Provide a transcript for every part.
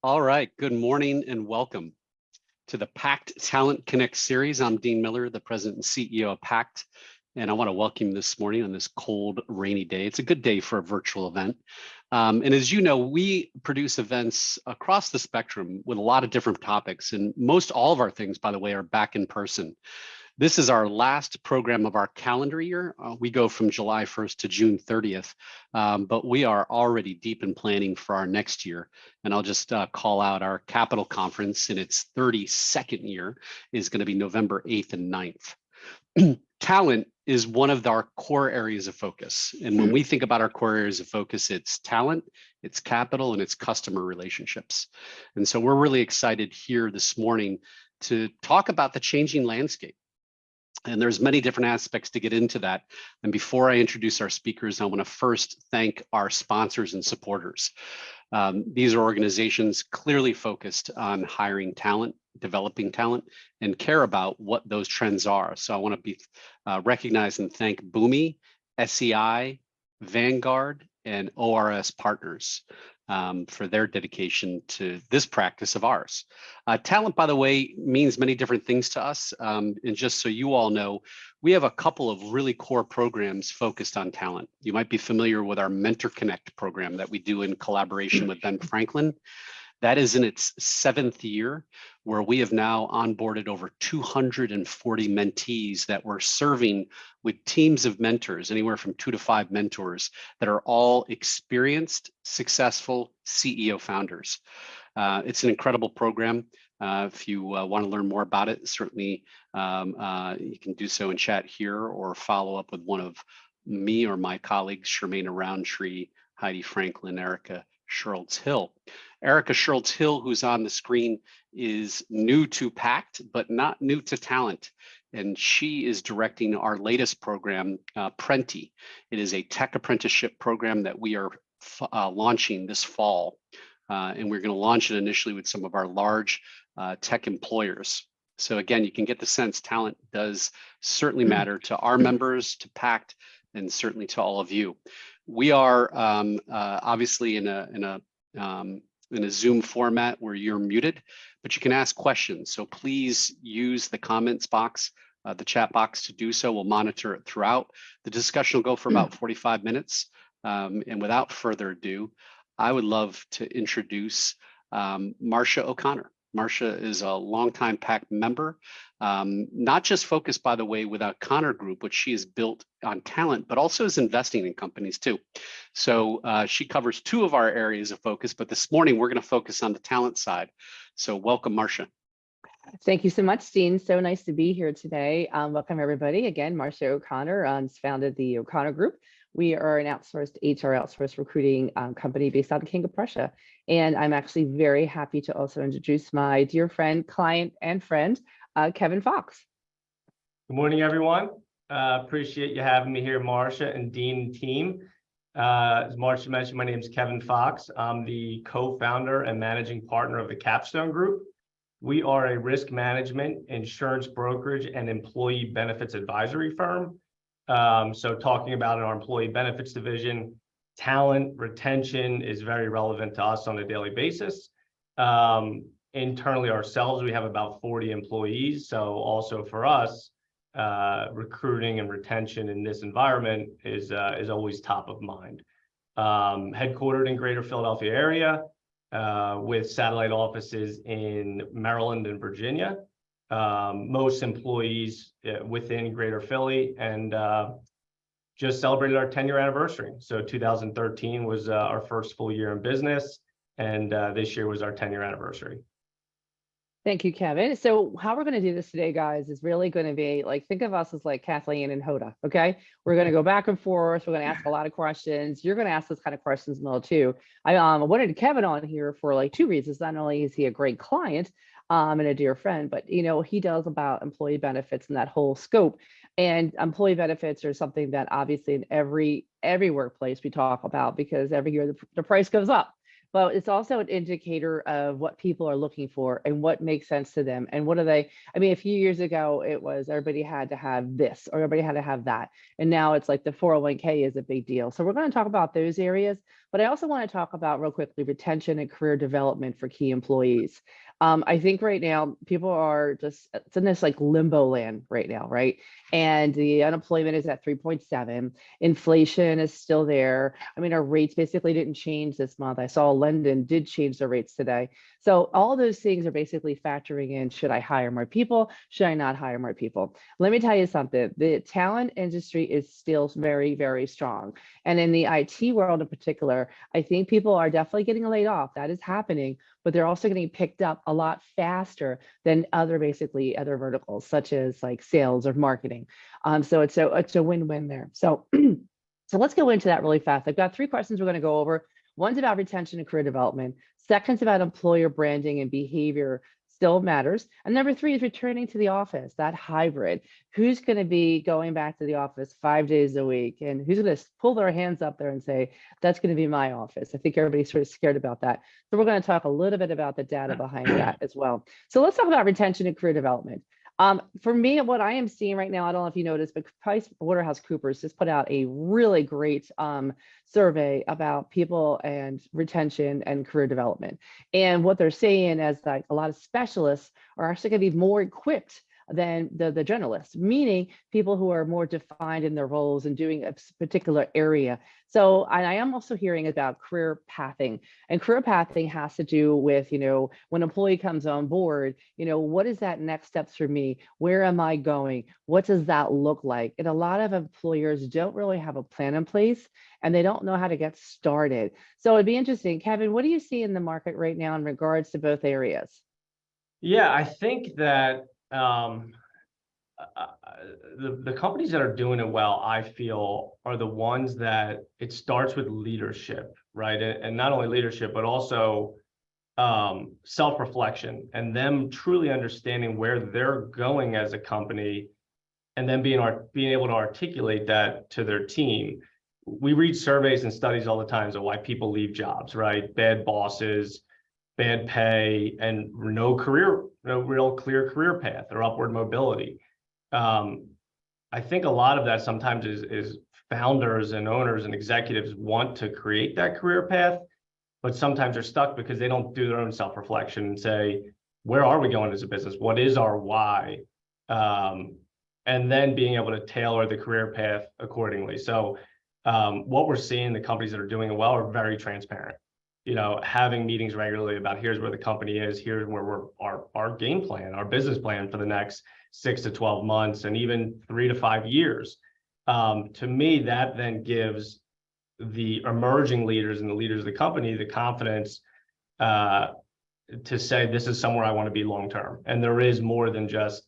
All right, good morning and welcome to the PACT Talent Connect series. I'm Dean Miller, the president and CEO of PACT, and I want to welcome you this morning on this cold, rainy day. It's a good day for a virtual event. And as you know, we produce events across the spectrum with a lot of different topics, and most all of our things, by the way, are back in person. This is our last program of our calendar year. We go from July 1st to June 30th, but we are already deep in planning for our next year. And I'll just call out our Capital Conference in its 32nd year is going to be November 8th and 9th. Talent is one of our core areas of focus. And when we think about our core areas of focus, it's talent, it's capital, and it's customer relationships. And so we're really excited here this morning to talk about the changing landscape. And there's many different aspects to get into that. And before I introduce our speakers, I want to first thank our sponsors and supporters. These are organizations clearly focused on hiring talent, developing talent, and care about what those trends are. So I want to be recognize and thank Boomi, SEI, Vanguard, and ORS Partners for their dedication to this practice of ours. Talent, by the way, means many different things to us. And just so you all know, we have a couple of really core programs focused on talent. You might be familiar with our Mentor Connect program that we do in collaboration with Ben Franklin. That is in its 7th year, where we have now onboarded over 240 mentees that we're serving with teams of mentors, anywhere from 2 to 5 mentors that are all experienced, successful CEO founders. It's an incredible program. If you want to learn more about it, certainly you can do so in chat here or follow up with one of me or my colleagues, Shermaine Roundtree, Heidi Franklin, Erica Schultz-Hill. Erica Schultz-Hill, who's on the screen, is new to PACT, but not new to talent. And she is directing our latest program, Prenti. It is a tech apprenticeship program that we are launching this fall. And we're going to launch it initially with some of our large tech employers. So again, you can get the sense talent does certainly matter to our members, to PACT, and certainly to all of you. We are obviously in a Zoom format where you're muted, but you can ask questions. So please use the comments box, the chat box to do so. We'll monitor it throughout. The discussion will go for about 45 minutes. And without further ado, I would love to introduce Marcia O'Connor. Marcia is a longtime PACT member, not just focused, by the way, with O'Connor Group, which she has built on talent, but also is investing in companies too. So she covers 2 of our areas of focus, but this morning we're going to focus on the talent side. So welcome, Marcia. Thank you so much, Dean. So nice to be here today. Welcome, everybody. Again, Marcia O'Connor founded the O'Connor Group. We are an outsourced HR outsourced recruiting company based out of King of Prussia. And I'm actually very happy to also introduce my dear friend, client, and friend, Kevin Fox. Good morning, everyone. Appreciate you having me here, Marcia and Dean team. As Marcia mentioned, my name is Kevin Fox. I'm the co-founder and managing partner of the Capstone Group. We are a risk management, insurance brokerage, and employee benefits advisory firm. So talking about our employee benefits division, talent retention is very relevant to us on a daily basis. Internally ourselves, we have about 40 employees. So also for us, recruiting and retention in this environment is always top of mind. Headquartered in Greater Philadelphia area, with satellite offices in Maryland and Virginia. Most employees within Greater Philly, and just celebrated our 10-year anniversary. So 2013 was our first full year in business, and this year was our 10-year anniversary. Thank you, Kevin. So how we're going to do this today, guys, is really going to be like, think of us as like Kathleen and Hoda, okay? We're going to go back and forth. We're going to ask a lot of questions. You're going to ask those kind of questions, Mel, too. I wanted Kevin on here for like 2 reasons. Not only is he a great client and a dear friend, but, you know, he does about employee benefits and that whole scope. And employee benefits are something that obviously in every workplace we talk about, because every year the price goes up. but it's also an indicator of what people are looking for and what makes sense to them. And what are they, I mean, a few years ago, it was everybody had to have this or everybody had to have that. And now it's like the 401k is a big deal. So we're going to talk about those areas, but I also want to talk about real quickly retention and career development for key employees. I think right now people are just, it's in this like limbo land right now, right? And the unemployment is at 3.7. Inflation is still there. I mean, our rates basically didn't change this month. I saw London did change their rates today. So all those things are basically factoring in, should I hire more people? Should I not hire more people? Let me tell you something. The talent industry is still very, very strong. And in the IT world in particular, I think people are definitely getting laid off. That is happening, but they're also getting picked up a lot faster than other verticals, such as like sales or marketing. So it's a win-win there. So, so let's go into that really fast. I've got 3 questions we're going to go over. One's about retention and career development. Second's about employer branding and behavior still matters. And number 3 is returning to the office, that hybrid. Who's going to be going back to the office 5 days a week? And who's going to pull their hands up there and say, that's going to be my office? I think everybody's sort of scared about that. So we're going to talk a little bit about the data behind that as well. So let's talk about retention and career development. For me, what I am seeing right now, I don't know if you noticed, but PricewaterhouseCoopers just put out a really great survey about people and retention and career development. And what they're saying is like a lot of specialists are actually going to be more equipped than the generalists, meaning people who are more defined in their roles and doing a particular area. So I am also hearing about career pathing, and career pathing has to do with, you know, when an employee comes on board, you know, what is that next steps for me? Where am I going? What does that look like? And a lot of employers don't really have a plan in place and they don't know how to get started. So it'd be interesting. Kevin, what do you see in the market right now in regards to both areas? Yeah, I think that the companies that are doing it well, I feel, are the ones that it starts with leadership, right? And not only leadership, but also self-reflection and them truly understanding where they're going as a company, and then being able to articulate that to their team. We read surveys and studies all the time of why people leave jobs, right? Bad bosses, bad pay, and no real clear career path or upward mobility. I think a lot of that sometimes is founders and owners and executives want to create that career path, but sometimes they're stuck because they don't do their own self-reflection and say, where are we going as a business? What is our why? And then being able to tailor the career path accordingly. So what we're seeing, the companies that are doing it well are very transparent. You know, having meetings regularly about here's where the company is, here's where our game plan, our business plan for the next 6 to 12 months, and even 3 to 5 years. To me, that then gives the emerging leaders and the leaders of the company the confidence to say, this is somewhere I want to be long term. And there is more than just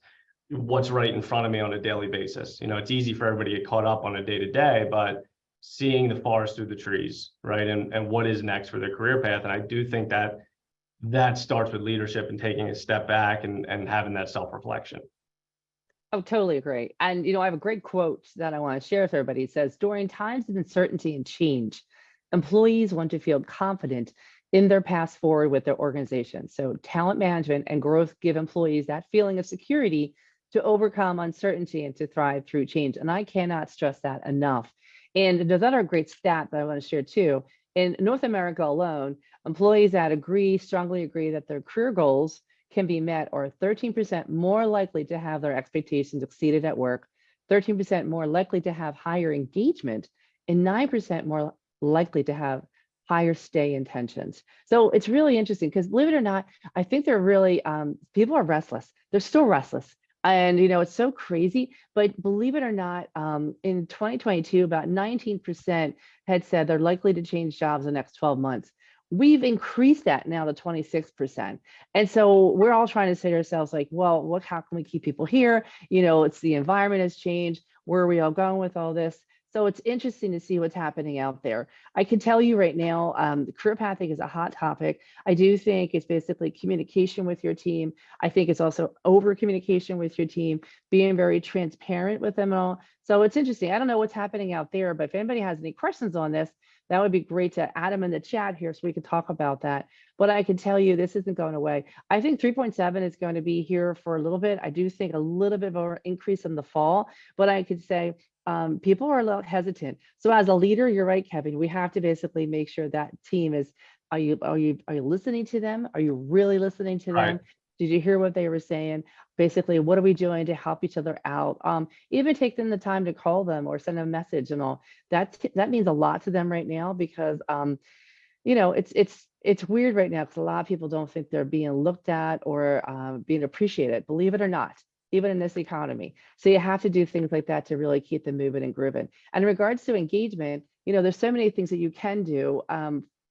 what's right in front of me on a daily basis. You know, it's easy for everybody to get caught up on a day to day, but seeing the forest through the trees, right? And what is next for their career path. And I do think that starts with leadership and taking a step back and having that self-reflection. Oh, totally agree. And, you know, I have a great quote that I want to share with everybody. It says, during times of uncertainty and change, employees want to feel confident in their path forward with their organization. So talent management and growth give employees that feeling of security to overcome uncertainty and to thrive through change. And I cannot stress that enough. And there's another great stat that I want to share too. In North America alone, employees that strongly agree that their career goals can be met are 13% more likely to have their expectations exceeded at work, 13% more likely to have higher engagement, and 9% more likely to have higher stay intentions. So it's really interesting because, believe it or not, I think they're really, people are restless. They're still restless. And, you know, it's so crazy, but believe it or not, in 2022, about 19% had said they're likely to change jobs in the next 12 months. We've increased that now to 26%. And so we're all trying to say to ourselves, like, well, how can we keep people here? You know, it's the environment has changed. Where are we all going with all this? So it's interesting to see what's happening out there. I can tell you right now, career pathing is a hot topic. I do think it's basically communication with your team. I think it's also over communication with your team, being very transparent with them all. So it's interesting. I don't know what's happening out there, but if anybody has any questions on this, that would be great to add them in the chat here so we can talk about that. But I can tell you this isn't going away. I think 3.7 is going to be here for a little bit. I do think a little bit of an increase in the fall, but I could say people are a little hesitant. So as a leader, you're right, Kevin, we have to basically make sure that team is, are you listening to them? Are you really listening to them? Right. Did you hear what they were saying? Basically, what are we doing to help each other out? Even take them the time to call them or send a message and all. That means a lot to them right now because it's weird right now because a lot of people don't think they're being looked at or being appreciated, believe it or not, even in this economy. So you have to do things like that to really keep them moving and grooving. And in regards to engagement, there's so many things that you can do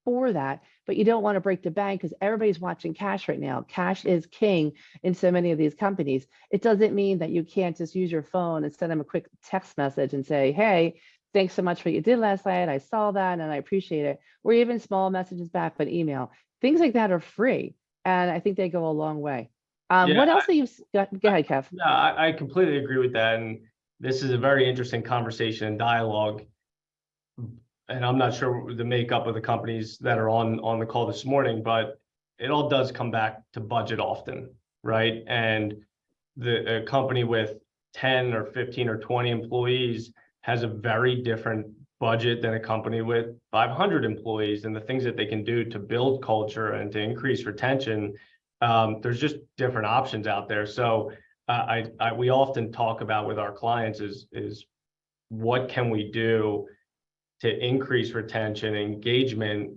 for that, but you don't want to break the bank because everybody's watching cash right now. Cash is king in so many of these companies. It doesn't mean that you can't just use your phone and send them a quick text message and say, hey, thanks so much for what you did last night. I saw that and I appreciate it. Or even small messages back, but email. Things like that are free. And I think they go a long way. What else have you got? Go ahead, Kev. No, I completely agree with that. And this is a very interesting conversation and dialogue. And I'm not sure the makeup of the companies that are on the call this morning, but it all does come back to budget often, right? And a company with 10 or 15 or 20 employees has a very different budget than a company with 500 employees, and the things that they can do to build culture and to increase retention. There's just different options out there. So we often talk about with our clients is what can we do to increase retention, engagement,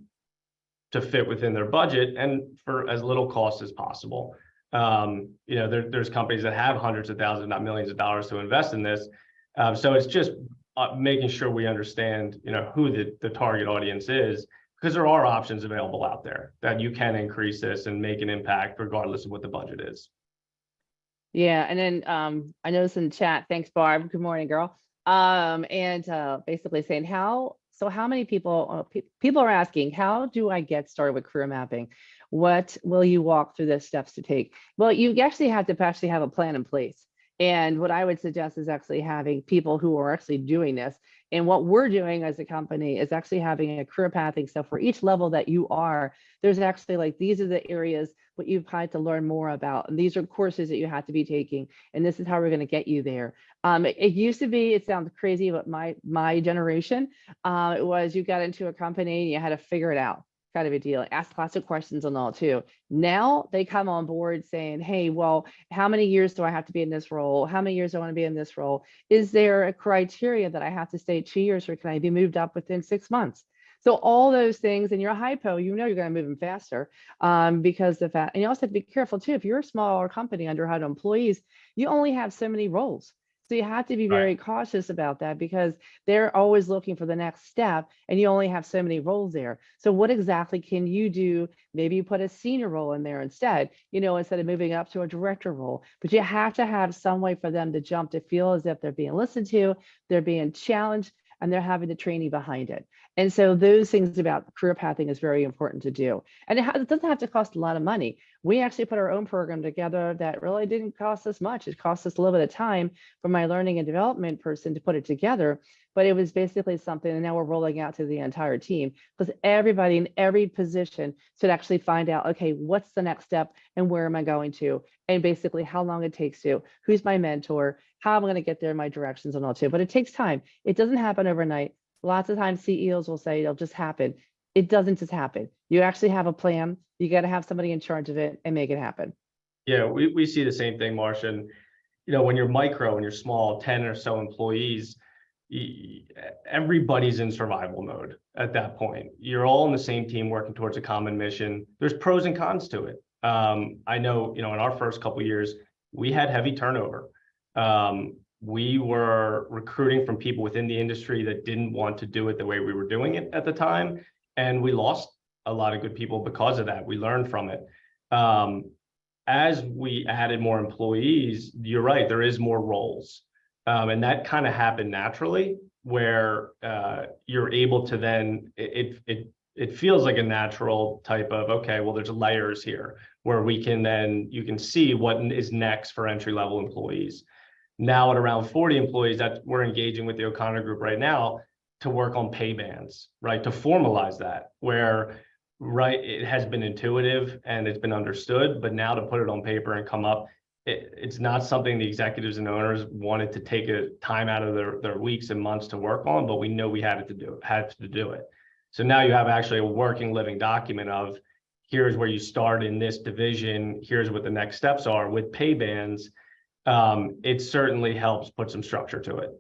to fit within their budget and for as little cost as possible. There's companies that have hundreds of thousands, not millions of dollars to invest in this. So it's just making sure we understand, who the target audience is, because there are options available out there that you can increase this and make an impact regardless of what the budget is. Yeah, and then I noticed in the chat, thanks, Barb. Good morning, girl. Basically saying how many people people are asking, how do I get started with career mapping? What will you walk through the steps to take? Well, you actually have to have a plan in place. And what I would suggest is actually having people who are actually doing this. And what we're doing as a company is actually having a career pathing. So for each level that you are, there's actually like, these are the areas what you've had to learn more about. And these are courses that you have to be taking. And this is how we're going to get you there. It used to be, it sounds crazy, but my generation, it was you got into a company and you had to figure it out. Kind of a deal, ask lots of questions and all too. Now they come on board saying, hey, well, how many years do I have to be in this role? How many years do I want to be in this role? Is there a criteria that I have to stay 2 years, or can I be moved up within 6 months? So all those things, and you're a hypo, you're going to move them faster because of that. And you also have to be careful too. If you're a smaller company under 100 employees, you only have so many roles. So you have to be very cautious about that because they're always looking for the next step and you only have so many roles there. So what exactly can you do? Maybe you put a senior role in there instead, instead of moving up to a director role. But you have to have some way for them to jump, to feel as if they're being listened to, they're being challenged, and they're having the training behind it. And so those things about career pathing is very important to do. And it doesn't have to cost a lot of money. We actually put our own program together that really didn't cost us much. It cost us a little bit of time for my learning and development person to put it together, but it was basically something, and now we're rolling out to the entire team because everybody in every position should actually find out, okay, what's the next step and where am I going to? And basically how long it takes to, who's my mentor, how am I going to get there in my directions and all too. But it takes time. It doesn't happen overnight. Lots of times CEOs will say it'll just happen. It doesn't just happen. You actually have a plan. You got to have somebody in charge of it and make it happen. Yeah, we see the same thing, Marcia. And, when you're micro and you're small, 10 or so employees, everybody's in survival mode at that point. You're all on the same team working towards a common mission. There's pros and cons to it. I know, in our first couple of years, we had heavy turnover. We were recruiting from people within the industry that didn't want to do it the way we were doing it at the time. And we lost a lot of good people because of that. We learned from it. As we added more employees, you're right, there is more roles. And that kind of happened naturally. where you're able to then, it feels like a natural type of, okay, well, there's layers here where we can then, you can see what is next for entry-level employees. Now at around 40 employees, that we're engaging with the O'Connor Group right now to work on pay bands, right? To formalize that, where, right, it has been intuitive and it's been understood, but now to put it on paper and come up, it's not something the executives and owners wanted to take a time out of their weeks and months to work on, but we know we had to do it. So now you have actually a working, living document of, here's where you start in this division, here's what the next steps are with pay bands. It certainly helps put some structure to it.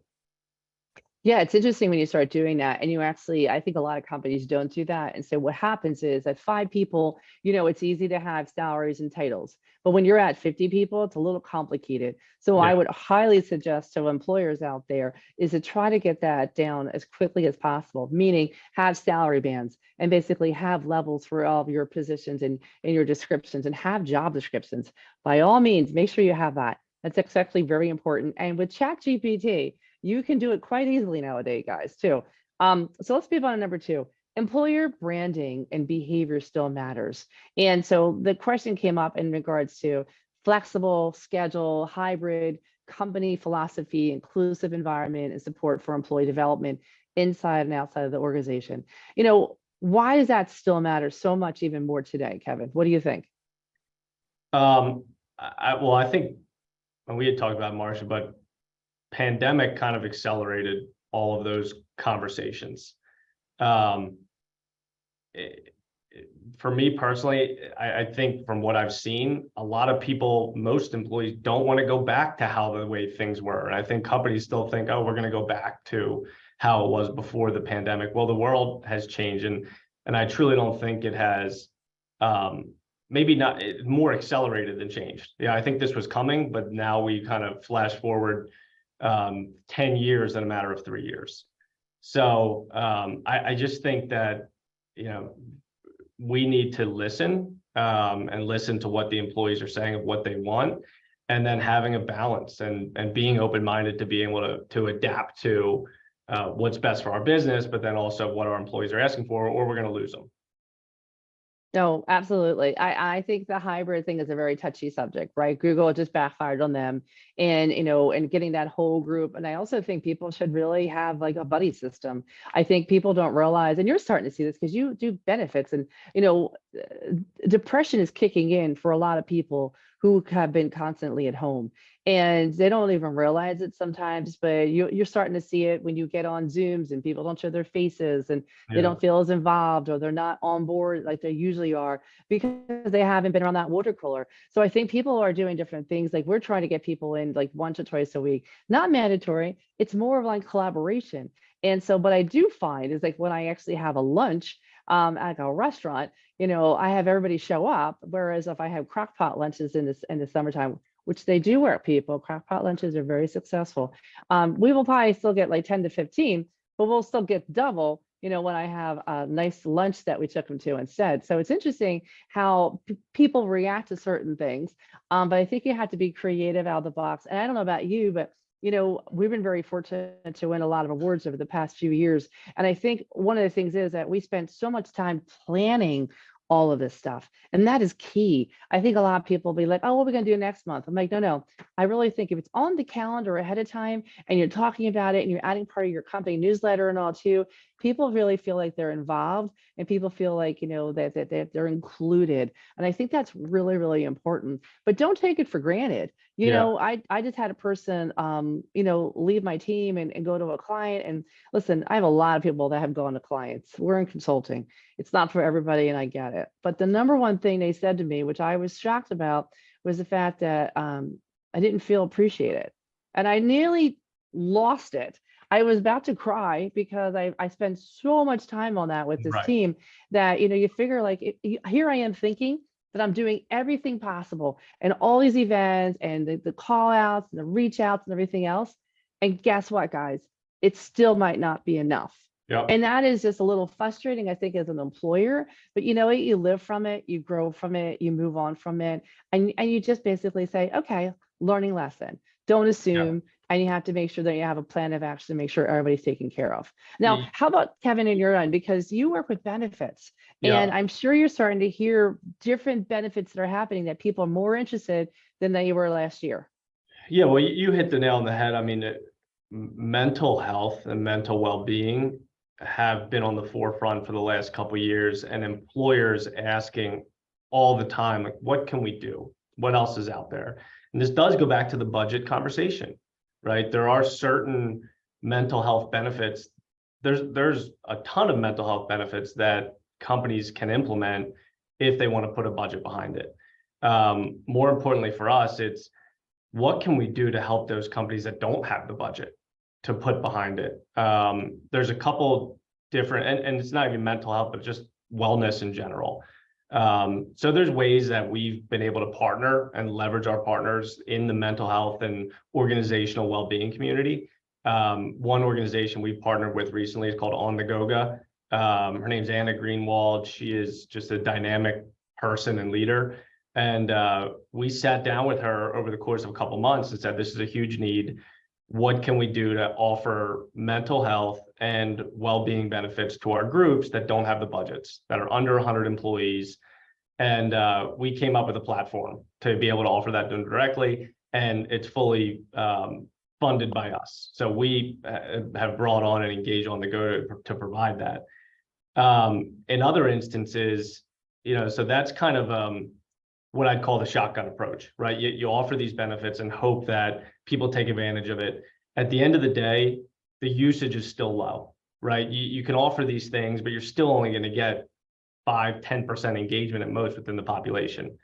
Yeah, it's interesting when you start doing that, and you actually, I think a lot of companies don't do that. And so what happens is at 5 people, it's easy to have salaries and titles, but when you're at 50 people, it's a little complicated. So Yeah. I would highly suggest to employers out there is to try to get that down as quickly as possible, meaning have salary bands and basically have levels for all of your positions and your descriptions, and have job descriptions. By all means, make sure you have that. That's actually very important. And with ChatGPT, you can do it quite easily nowadays, guys, too. So let's move on to number 2. Employer branding and behavior still matters. And so the question came up in regards to flexible schedule, hybrid, company philosophy, inclusive environment, and support for employee development inside and outside of the organization. Why does that still matter so much even more today, Kevin? What do you think? I think, and we had talked about Marcia, but pandemic kind of accelerated all of those conversations. For me personally, I think from what I've seen, a lot of people, most employees don't want to go back to how the way things were. And I think companies still think, oh, we're going to go back to how it was before the pandemic. Well, the world has changed, and I truly don't think it has, maybe not, more accelerated than changed. Yeah, I think this was coming, but now we kind of flash forward 10 years in a matter of 3 years. So I just think that, we need to listen and listen to what the employees are saying of what they want, and then having a balance and being open-minded to be able to adapt to what's best for our business, but then also what our employees are asking for, or we're going to lose them. No, absolutely. I think the hybrid thing is a very touchy subject, right? Google just backfired on them, and and getting that whole group. And I also think people should really have like a buddy system. I think people don't realize, and you're starting to see this because you do benefits, and depression is kicking in for a lot of people who have been constantly at home, and they don't even realize it sometimes, but you're starting to see it when you get on Zooms and people don't show their faces, and they don't feel as involved, or they're not on board like they usually are because they haven't been around that water cooler. So I think people are doing different things. Like we're trying to get people in like once or twice a week, not mandatory. It's more of like collaboration. And so what I do find is like when I actually have a lunch at a restaurant, I have everybody show up. Whereas if I have crockpot lunches in the summertime, which they do work, people, crockpot lunches are very successful. We will probably still get like 10 to 15, but we'll still get double, when I have a nice lunch that we took them to instead. So it's interesting how people react to certain things. But I think you have to be creative out of the box. And I don't know about you, but we've been very fortunate to win a lot of awards over the past few years. And I think one of the things is that we spent so much time planning all of this stuff. And that is key. I think a lot of people will be like, oh, what are we going to do next month? I'm like, no. I really think if it's on the calendar ahead of time and you're talking about it and you're adding part of your company newsletter and all too, people really feel like they're involved, and people feel like, that they're included. And I think that's really, really important. But don't take it for granted. I just had a person, leave my team and go to a client. And listen, I have a lot of people that have gone to clients. We're in consulting. It's not for everybody, and I get it. But the number one thing they said to me, which I was shocked about, was the fact that I didn't feel appreciated. And I nearly lost it. I was about to cry because I spent so much time on that with this team that, you figure like, here I am thinking that I'm doing everything possible and all these events and the call outs and the reach outs and everything else. And guess what, guys? It still might not be enough. Yep. And that is just a little frustrating, I think, as an employer. But you know what? You live from it, you grow from it, you move on from it. And you just basically say, okay, learning lesson. Don't assume. and you have to make sure that you have a plan of action to make sure everybody's taken care of. Now, Yeah. how about Kevin in your end? Because you work with benefits, and Yeah. I'm sure you're starting to hear different benefits that are happening that people are more interested than they were last year. Yeah, well, you hit the nail on the head. I mean, mental health and mental well-being have been on the forefront for the last couple of years, and employers asking all the time, like, what can we do? What else is out there? And this does go back to the budget conversation, right? There are certain mental health benefits. There's a ton of mental health benefits that companies can implement if they want to put a budget behind it. More importantly for us, it's what can we do to help those companies that don't have the budget to put behind it? There's a couple different, and it's not even mental health, but just wellness in general. So there's ways that we've been able to partner and leverage our partners in the mental health and organizational well-being community. One organization we've partnered with recently is called On the Goga. Her name's Anna Greenwald. She is just a dynamic person and leader. And we sat down with her over the course of a couple months and said, this is a huge need. What can we do to offer mental health and well-being benefits to our groups that don't have the budgets, that are under 100 employees? And we came up with a platform to be able to offer that to them directly, and it's fully funded by us. So we have brought on and engaged On the Go to provide that. In other instances, so that's kind of what I'd call the shotgun approach, right? You offer these benefits and hope that people take advantage of it. At the end of the day, the usage is still low, right? You can offer these things, but you're still only going to get 5-10% engagement at most within the population.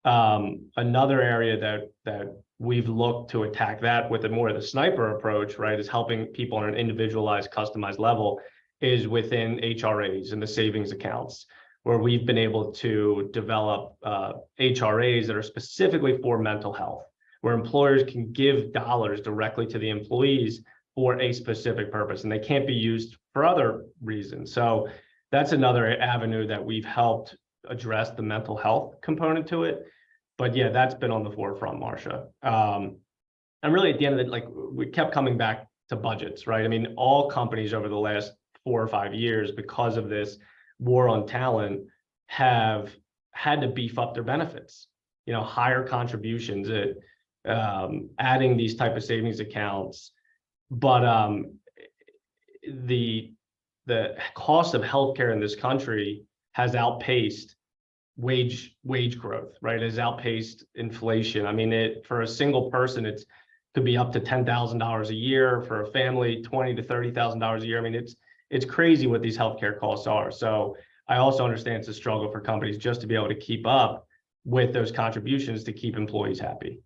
Another area that we've looked to attack that with a more of the sniper approach, right, is helping people on an individualized, customized level is within HRAs and the savings accounts, where we've been able to develop HRAs that are specifically for mental health, where employers can give dollars directly to the employees for a specific purpose, and they can't be used for other reasons. So that's another avenue that we've helped address the mental health component to it. But yeah, that's been on the forefront, Marcia. And really at the end of it, like, we kept coming back to budgets, right? I mean, all companies over the last 4 or 5 years, because of this war on talent, have had to beef up their benefits, higher contributions, adding these type of savings accounts. But the cost of healthcare in this country has outpaced wage growth, right? It has outpaced inflation. I mean, for a single person, it could be up to $10,000 a year. For a family, $20,000 to $30,000 a year. I mean, it's crazy what these healthcare costs are. So I also understand it's a struggle for companies just to be able to keep up with those contributions to keep employees happy.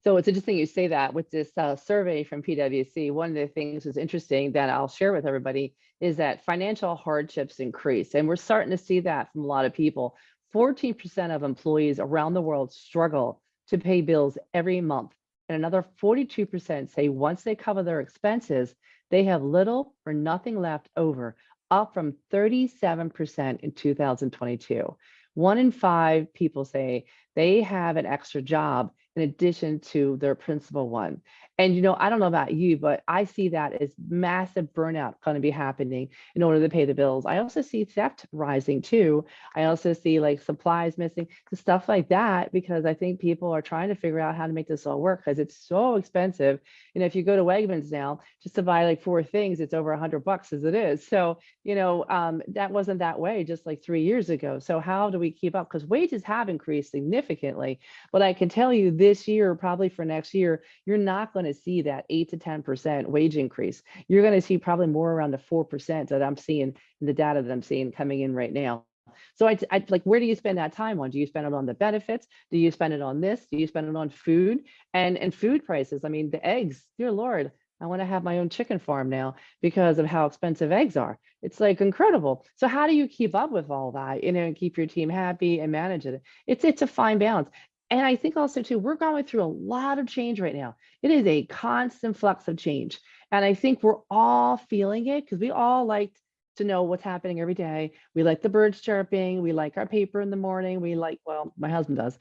So it's interesting you say that. With this survey from PwC, one of the things that's interesting that I'll share with everybody is that financial hardships increase. And we're starting to see that from a lot of people. 14% of employees around the world struggle to pay bills every month. And another 42% say once they cover their expenses, they have little or nothing left over, up from 37% in 2022. 1 in 5 people say they have an extra job in addition to their principal one. And, I don't know about you, but I see that as massive burnout going to be happening in order to pay the bills. I also see theft rising too. I also see like supplies missing, stuff like that, because I think people are trying to figure out how to make this all work because it's so expensive. If you go to Wegmans now, just to buy like 4 things, it's over $100 as it is. So, that wasn't that way just like 3 years ago. So how do we keep up? Because wages have increased significantly, but I can tell you this year, probably for next year, you're not going to see that 8 to 10% wage increase. You're going to see probably more around the 4% that I'm seeing in the data that I'm seeing coming in right now. So I like, where do you spend that time on? Do you spend it on the benefits? Do you spend it on this? Do you spend it on food and food prices? I mean, the eggs, dear Lord, I want to have my own chicken farm now because of how expensive eggs are. It's like incredible. So how do you keep up with all that, and keep your team happy and manage it? It's a fine balance. And I think also too, we're going through a lot of change right now. It is a constant flux of change. And I think we're all feeling it because we all liked to know what's happening every day. We like the birds chirping. We like our paper in the morning. We like, well, my husband does.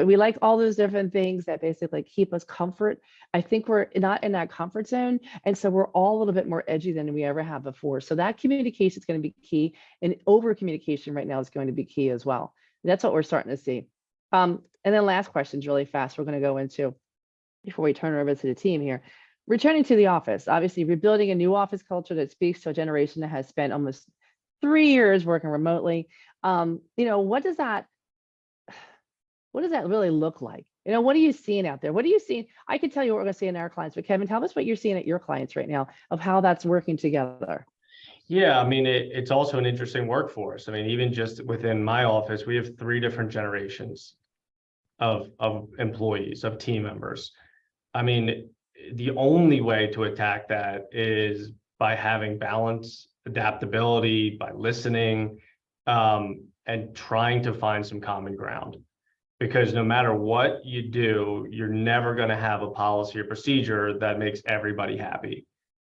We like all those different things that basically keep us comfort. I think we're not in that comfort zone. And so we're all a little bit more edgy than we ever have before. So that communication is going to be key, and over communication right now is going to be key as well. That's what we're starting to see. And then last questions really fast. We're going to go into before we turn it over to the team here. Returning to the office, obviously rebuilding a new office culture that speaks to a generation that has spent almost 3 years working remotely. What does that really look like? What are you seeing out there? What are you seeing? I can tell you what we're going to see in our clients, but Kevin, tell us what you're seeing at your clients right now of how that's working together. Yeah, I mean, it's also an interesting workforce. I mean, even just within my office, we have 3 different generations of employees, of team members. I mean, the only way to attack that is by having balance, adaptability, by listening, and trying to find some common ground. Because no matter what you do, you're never going to have a policy or procedure that makes everybody happy.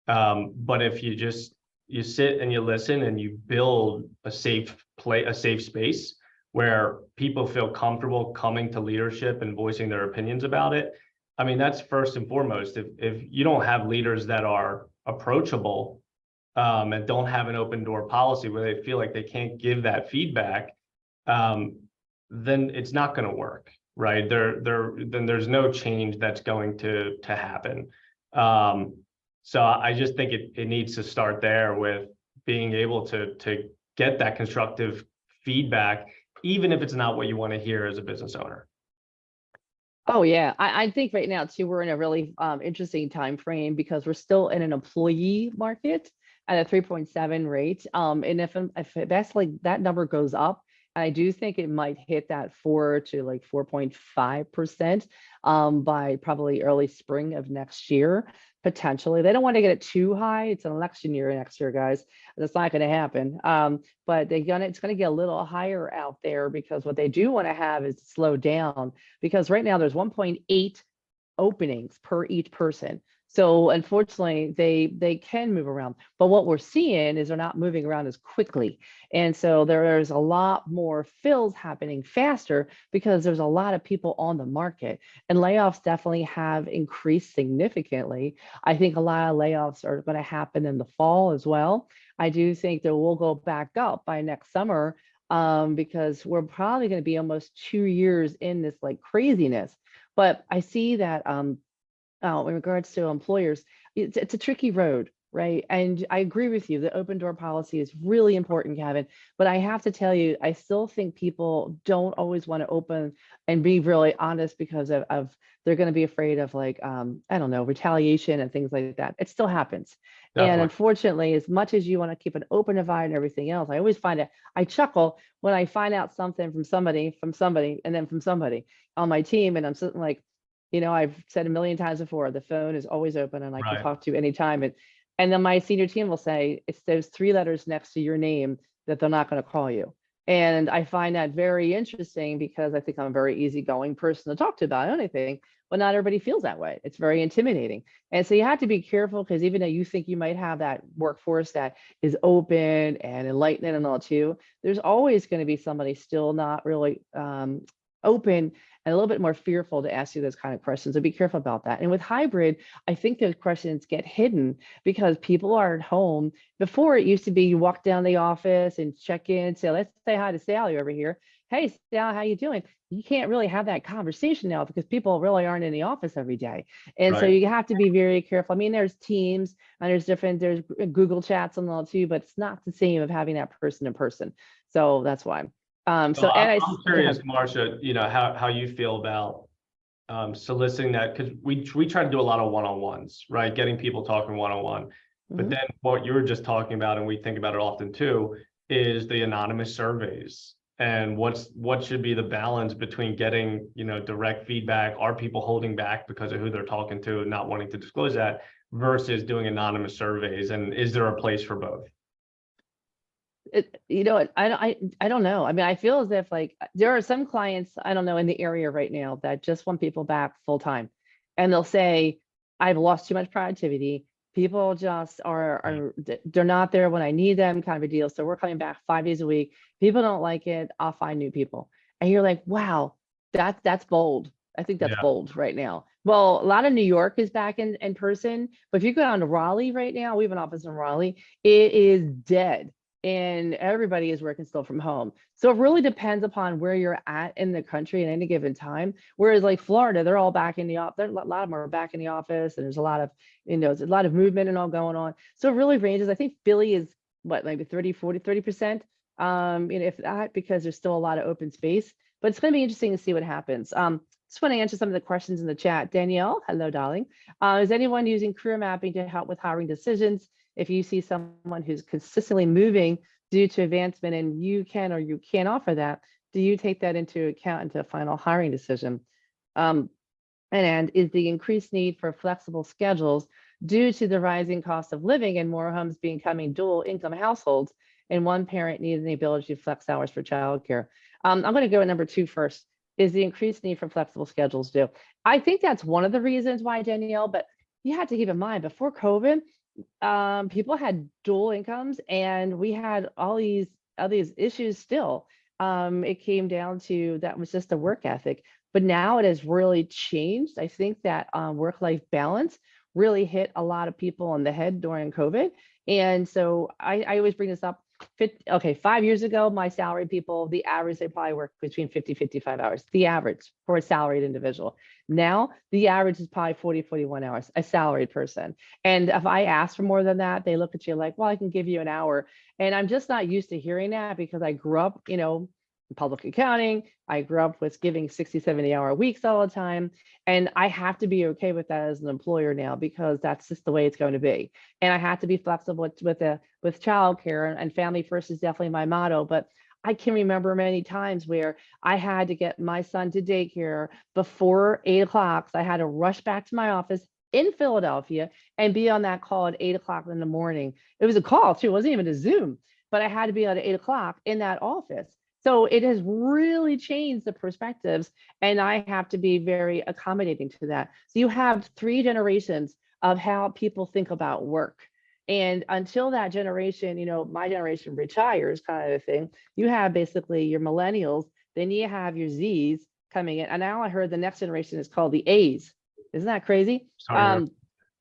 But if you sit and you listen and you build a safe space where people feel comfortable coming to leadership and voicing their opinions about it. I mean, that's first and foremost. If you don't have leaders that are approachable, and don't have an open door policy where they feel like they can't give that feedback, then it's not going to work, right? Then there's no change that's going to happen. So I just think it needs to start there with being able to get that constructive feedback, even if it's not what you want to hear as a business owner. Oh yeah, I think right now too, we're in a really interesting time frame because we're still in an employee market at a 3.7 rate. And if that's like that number goes up, I do think it might hit that 4 to like 4.5% by probably early spring of next year, potentially. They don't want to get it too high. It's an election year next year, guys. That's not going to happen. But it's going to get a little higher out there because what they do want to have is slow down, because right now there's 1.8 openings per each person. So unfortunately, they can move around. But what we're seeing is they're not moving around as quickly. And so there's a lot more fills happening faster because there's a lot of people on the market. And layoffs definitely have increased significantly. I think a lot of layoffs are going to happen in the fall as well. I do think that we'll go back up by next summer because we're probably going to be almost 2 years in this like craziness. But I see that in regards to employers, it's a tricky road, right? And I agree with you. The open door policy is really important, Kevin. But I have to tell you, I still think people don't always want to open and be really honest because of they're going to be afraid of like, I don't know, retaliation and things like that. It still happens. Definitely. And unfortunately, as much as you want to keep an open environment and everything else, I always find it, I chuckle when I find out something from somebody, and then from somebody on my team. And I'm sitting like, I've said a million times before, the phone is always open and I can talk to you anytime. And then my senior team will say, it's those 3 letters next to your name that they're not going to call you. And I find that very interesting because I think I'm a very easygoing person to talk to about anything, but not everybody feels that way. It's very intimidating. And so you have to be careful because even though you think you might have that workforce that is open and enlightening and all too, there's always going to be somebody still not really open and a little bit more fearful to ask you those kind of questions. So be careful about that. And with hybrid, I think those questions get hidden because people are at home. Before it used to be you walk down the office and check in, say, let's say hi to Sally over here. Hey, Sally, how you doing? You can't really have that conversation now because people really aren't in the office every day. And so you have to be very careful. I mean, there's Teams and there's Google Chats and all too, but it's not the same of having that person in person. So that's why. I'm curious, Marcia, how you feel about soliciting that, because we try to do a lot of one-on-ones, right? Getting people talking one-on-one. But then what you were just talking about, and we think about it often too, is the anonymous surveys and what should be the balance between getting direct feedback. Are people holding back because of who they're talking to and not wanting to disclose that versus doing anonymous surveys? And is there a place for both? I don't know. I mean, I feel as if like there are some clients, I don't know, in the area right now that just want people back full time. And they'll say, I've lost too much productivity. People just they're not there when I need them, kind of a deal. So we're coming back 5 days a week. People don't like it. I'll find new people. And you're like, wow, that's bold. I think that's Yeah. bold right now. Well, a lot of New York is back in person, but if you go down to Raleigh right now, we have an office in Raleigh, it is dead. And everybody is working still from home. So it really depends upon where you're at in the country at any given time. Whereas like Florida, they're all back in the office. A lot of them are back in the office, and there's a lot of, there's a lot of movement and all going on. So it really ranges. I think Philly is what, maybe 30, 40, 30%, if that, because there's still a lot of open space. But it's going to be interesting to see what happens. Just want to answer some of the questions in the chat. Danielle, hello, darling. Is anyone using career mapping to help with hiring decisions? If you see someone who's consistently moving due to advancement and you can or you can't offer that, do you take that into account into a final hiring decision? And is the increased need for flexible schedules due to the rising cost of living and more homes becoming dual income households and one parent needing the ability to flex hours for childcare? I'm going to go at number 2 first. Is the increased need for flexible schedules due? I think that's one of the reasons why, Danielle, but you have to keep in mind before COVID, people had dual incomes and we had all these issues still. It came down to that was just a work ethic, but now it has really changed. I think that work-life balance really hit a lot of people on the head during COVID. And so I always bring this up. 5 years ago, my salaried people, the average, they probably work between 50, 55 hours, the average for a salaried individual. Now, the average is probably 40, 41 hours, a salaried person. And if I ask for more than that, they look at you like, well, I can give you an hour. And I'm just not used to hearing that because I grew up, in public accounting. I grew up with giving 60, 70-hour weeks all the time. And I have to be okay with that as an employer now because that's just the way it's going to be. And I have to be flexible with childcare, and family first is definitely my motto. But I can remember many times where I had to get my son to daycare before 8 o'clock. So I had to rush back to my office in Philadelphia and be on that call at 8 o'clock in the morning. It was a call too, it wasn't even a Zoom, but I had to be at 8 o'clock in that office. So it has really changed the perspectives, and I have to be very accommodating to that. So you have 3 generations of how people think about work. And until that generation, my generation retires kind of a thing, you have basically your millennials, then you have your Zs coming in. And now I heard the next generation is called the As. Isn't that crazy? Well,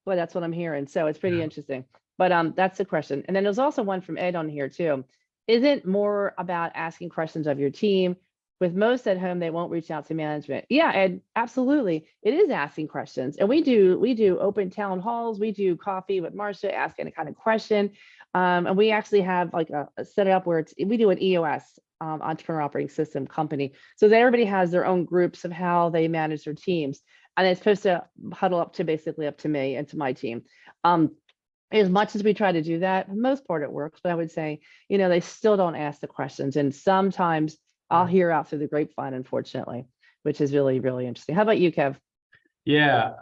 that's what I'm hearing. So it's pretty interesting. But that's the question. And then there's also one from Ed on here too. Isn't more about asking questions of your team? With most at home, they won't reach out to management. Yeah, and absolutely, it is asking questions. And we do open town halls. We do coffee with Marcia, ask any kind of question. And we actually have like a set up where we do an EOS, entrepreneur operating system company. So that everybody has their own groups of how they manage their teams. And it's supposed to huddle up to me and to my team. As much as we try to do that, for the most part it works, but I would say, they still don't ask the questions. And sometimes I'll hear out through the grapevine, unfortunately, which is really, really interesting. How about you, Kev? Yeah.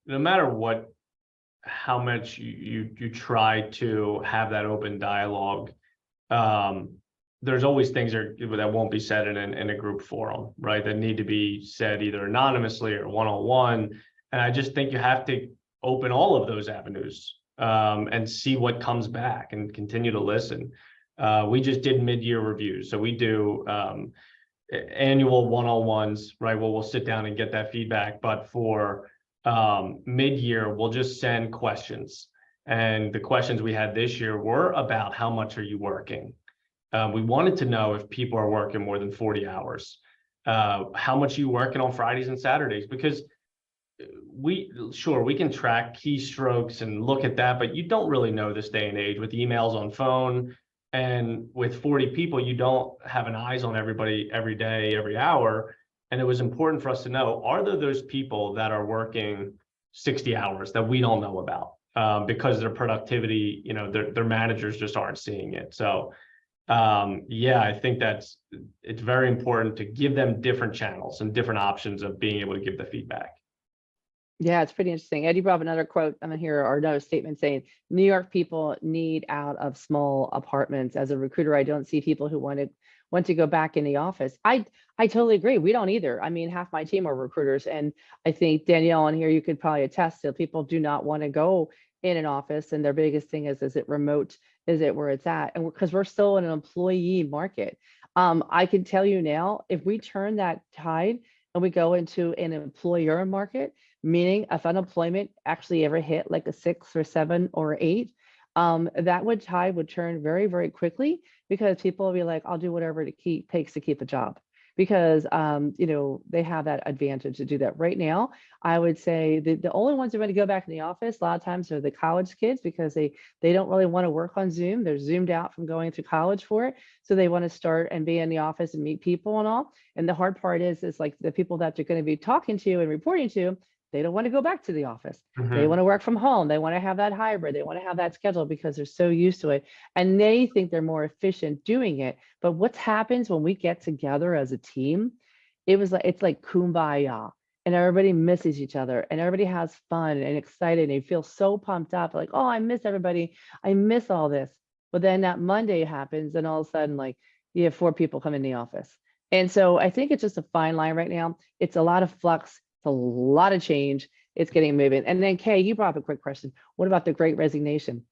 No matter how much you try to have that open dialogue, there's always things that won't be said in a group forum, right? That need to be said either anonymously or one-on-one. And I just think you have to open all of those avenues and see what comes back and continue to listen. We just did mid-year reviews. So we do annual one-on-ones, right? Well, we'll sit down and get that feedback. But for mid-year, we'll just send questions. And the questions we had this year were about how much are you working? We wanted to know if people are working more than 40 hours. How much are you working on Fridays and Saturdays? Because we can track keystrokes and look at that, but you don't really know this day and age with emails on phone. And with 40 people, you don't have an eyes on everybody every day, every hour. And it was important for us to know, are there those people that are working 60 hours that we don't know about because their productivity, their managers just aren't seeing it. So yeah, I think it's very important to give them different channels and different options of being able to give the feedback. Yeah, it's pretty interesting. Eddie brought up another quote I'm gonna hear, or another statement saying, New York people need out of small apartments. As a recruiter, I don't see people who want to once you go back in the office. I totally agree. We don't either. I mean, half my team are recruiters, and I think Danielle on here, you could probably attest to people do not want to go in an office, and their biggest thing is it remote? Is it where it's at? And because we're still in an employee market. I can tell you now, if we turn that tide and we go into an employer market, meaning if unemployment actually ever hit like a 6 or 7 or 8, that tide would turn very, very quickly, because people will be like, I'll do whatever takes to keep a job, because they have that advantage to do that. Right now, I would say the only ones who are going to go back in the office a lot of times are the college kids, because they don't really want to work on Zoom. They're zoomed out from going through college for it. So they want to start and be in the office and meet people and all. And the hard part is like the people that you're going to be talking to and reporting to, they don't want to go back to the office. They want to work from home. They want to have that hybrid. They want to have that schedule because they're so used to it. And they think they're more efficient doing it. But what happens when we get together as a team, it's like kumbaya, and everybody misses each other, and everybody has fun and excited, and they feel so pumped up, like, oh, I miss everybody. I miss all this. But then that Monday happens, and all of a sudden, like, you have 4 people come in the office. And so I think it's just a fine line right now. It's a lot of flux. It's a lot of change. It's getting moving. And then Kay, you brought up a quick question. What about the Great Resignation?